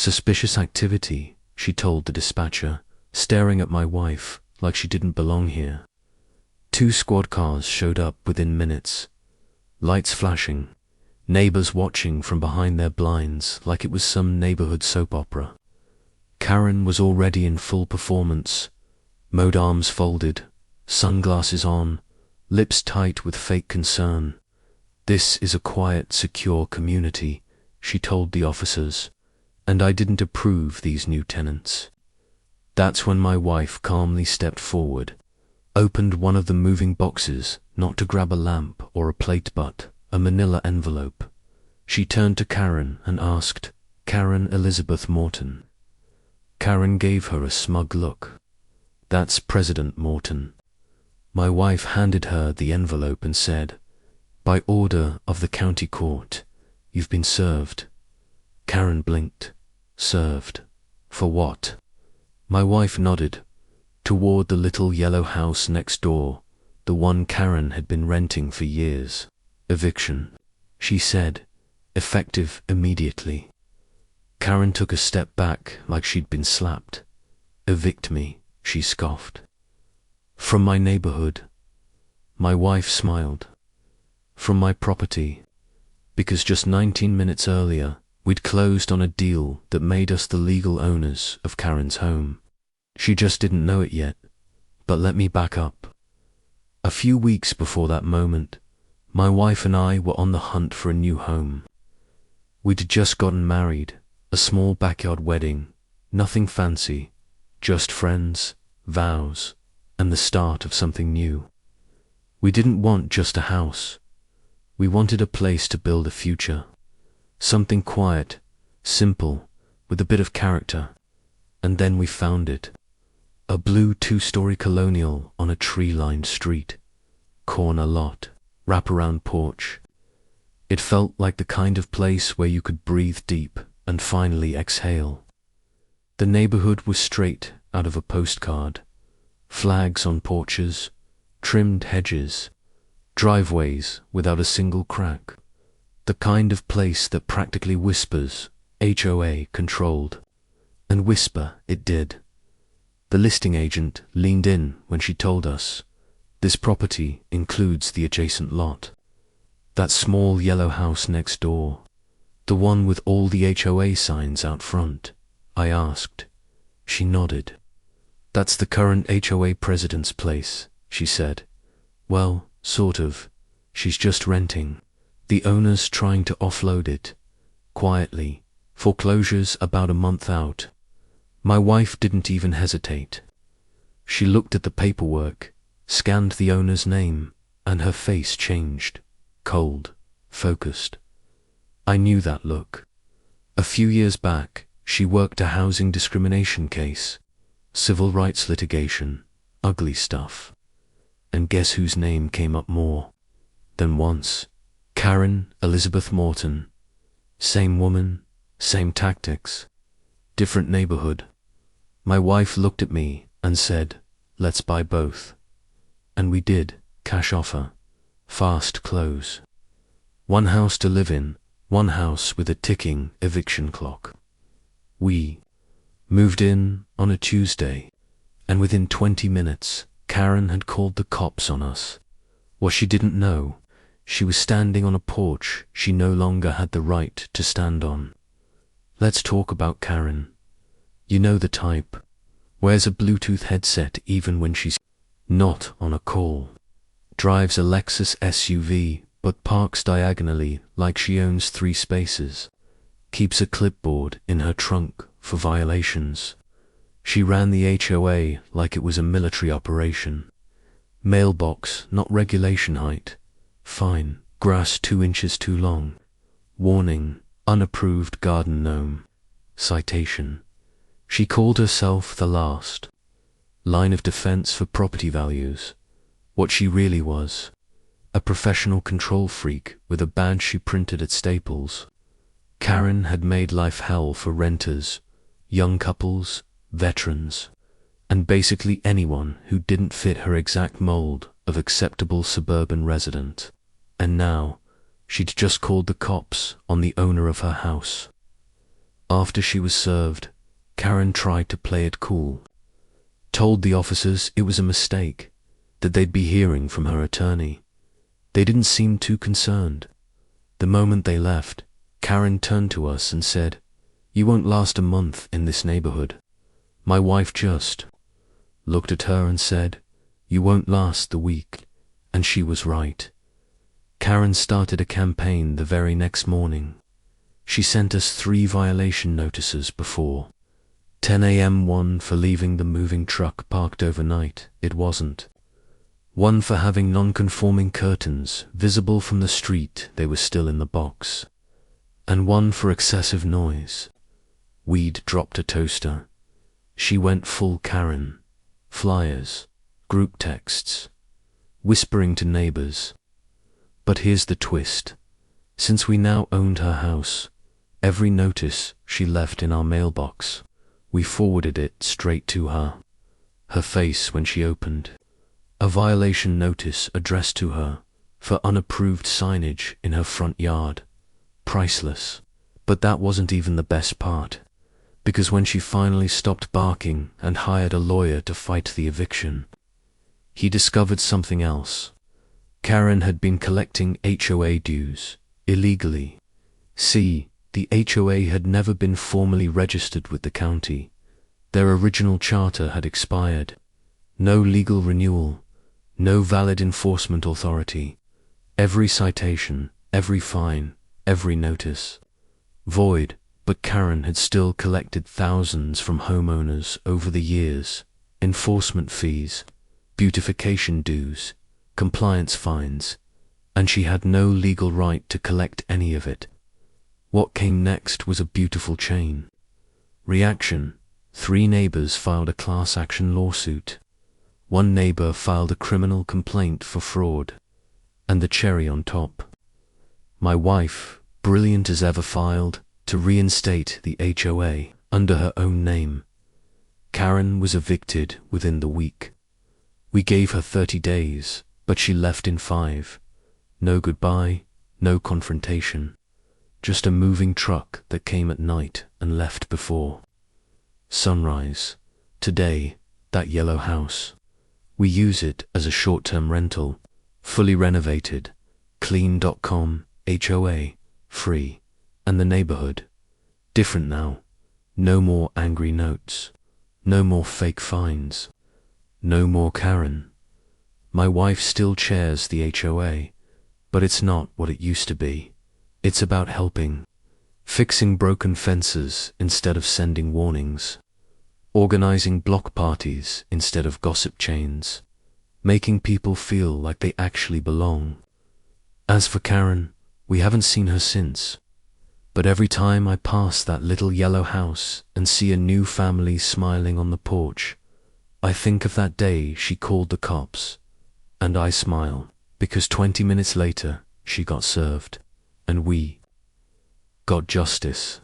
Suspicious activity, she told the dispatcher, staring at my wife like she didn't belong here. 2 squad cars showed up within minutes, lights flashing, neighbors watching from behind their blinds like it was some neighborhood soap opera. Karen was already in full performance, mode arms folded, sunglasses on, lips tight with fake concern. "This is a quiet, secure community," she told the officers, and I didn't approve these new tenants. That's when my wife calmly stepped forward, opened one of the moving boxes, not to grab a lamp or a plate but a manila envelope. She turned to Karen and asked, "Karen Elizabeth Morton?" Karen gave her a smug look. "That's President Morton." My wife handed her the envelope and said, "By order of the county court, you've been served." Karen blinked. "Served? For what?" My wife nodded, toward the little yellow house next door, the one Karen had been renting for years. "Eviction," she said, effective immediately. Karen took a step back like she'd been slapped. "Evict me," she scoffed. "From my neighborhood." My wife smiled. "From my property," because just 19 minutes earlier, we'd closed on a deal that made us the legal owners of Karen's home. She just didn't know it yet, but let me back up. A few weeks before that moment, my wife and I were on the hunt for a new home. We'd just gotten married, a small backyard wedding, nothing fancy, just friends, vows, and the start of something new. We didn't want just a house. We wanted a place to build a future. Something quiet, simple, with a bit of character. And then we found it. A blue 2-story colonial on a tree-lined street. Corner lot, wraparound porch. It felt like the kind of place where you could breathe deep and finally exhale. The neighborhood was straight out of a postcard. Flags on porches, trimmed hedges, driveways without a single crack. The kind of place that practically whispers, HOA controlled. And whisper it did. The listing agent leaned in when she told us, "This property includes the adjacent lot. That small yellow house next door, the one with all the HOA signs out front." I asked. She nodded. "That's the current HOA president's place," she said. "Well, sort of. She's just renting. The owner's trying to offload it. Quietly. Foreclosure's about a month out." My wife didn't even hesitate. She looked at the paperwork, scanned the owner's name, and her face changed. Cold, focused. I knew that look. A few years back, she worked a housing discrimination case. Civil rights litigation, ugly stuff. And guess whose name came up more than once? Karen Elizabeth Morton. Same woman, same tactics, different neighborhood. My wife looked at me and said, "Let's buy both." And we did, cash offer, fast close. One house to live in, one house with a ticking eviction clock. We moved in on a Tuesday, and within 20 minutes, Karen had called the cops on us. What she didn't know, she was standing on a porch she no longer had the right to stand on. Let's talk about Karen. You know the type. Wears a Bluetooth headset even when she's not on a call. Drives a Lexus SUV but parks diagonally like she owns 3 spaces. Keeps a clipboard in her trunk for violations. She ran the HOA like it was a military operation. Mailbox, not regulation height. Fine. Grass 2 inches too long. Warning, unapproved garden gnome. Citation. She called herself the last line of defense for property values. What she really was, a professional control freak with a badge she printed at Staples. Karen had made life hell for renters, young couples, veterans, and basically anyone who didn't fit her exact mold of acceptable suburban resident. And now, she'd just called the cops on the owner of her house. After she was served, Karen tried to play it cool. Told the officers it was a mistake, that they'd be hearing from her attorney. They didn't seem too concerned. The moment they left, Karen turned to us and said, "You won't last a month in this neighborhood." My wife just looked at her and said, "You won't last the week." And she was right. Karen started a campaign the very next morning. She sent us 3 violation notices before. 10 a.m. one for leaving the moving truck parked overnight, it wasn't. One for having non-conforming curtains visible from the street, they were still in the box. And one for excessive noise. We'd dropped a toaster. She went full Karen. Flyers, group texts, whispering to neighbors. But here's the twist. Since we now owned her house, every notice she left in our mailbox, we forwarded it straight to her. Her face when she opened. A violation notice addressed to her for unapproved signage in her front yard. Priceless. But that wasn't even the best part, because when she finally stopped barking and hired a lawyer to fight the eviction, he discovered something else. Karen had been collecting HOA dues illegally. See, the HOA had never been formally registered with the county. Their original charter had expired. No legal renewal, no valid enforcement authority. Every citation, every fine, every notice. Void, but Karen had still collected thousands from homeowners over the years. Enforcement fees, beautification dues, compliance fines, and she had no legal right to collect any of it. What came next was a beautiful chain. Reaction: 3 neighbors filed a class action lawsuit. 1 neighbor filed a criminal complaint for fraud. And the cherry on top, my wife, brilliant as ever, filed to reinstate the HOA under her own name. Karen was evicted within the week. We gave her 30 days, but she left in 5. No goodbye, no confrontation. Just a moving truck that came at night and left before sunrise. Today, that yellow house, we use it as a short-term rental, fully renovated, clean.com, HOA, free. And the neighborhood, different now. No more angry notes. No more fake fines. No more Karen. My wife still chairs the HOA, but it's not what it used to be. It's about helping, fixing broken fences instead of sending warnings, organizing block parties instead of gossip chains, making people feel like they actually belong. As for Karen, we haven't seen her since. But every time I pass that little yellow house and see a new family smiling on the porch, I think of that day she called the cops, and I smile, because 20 minutes later she got served, and we got justice.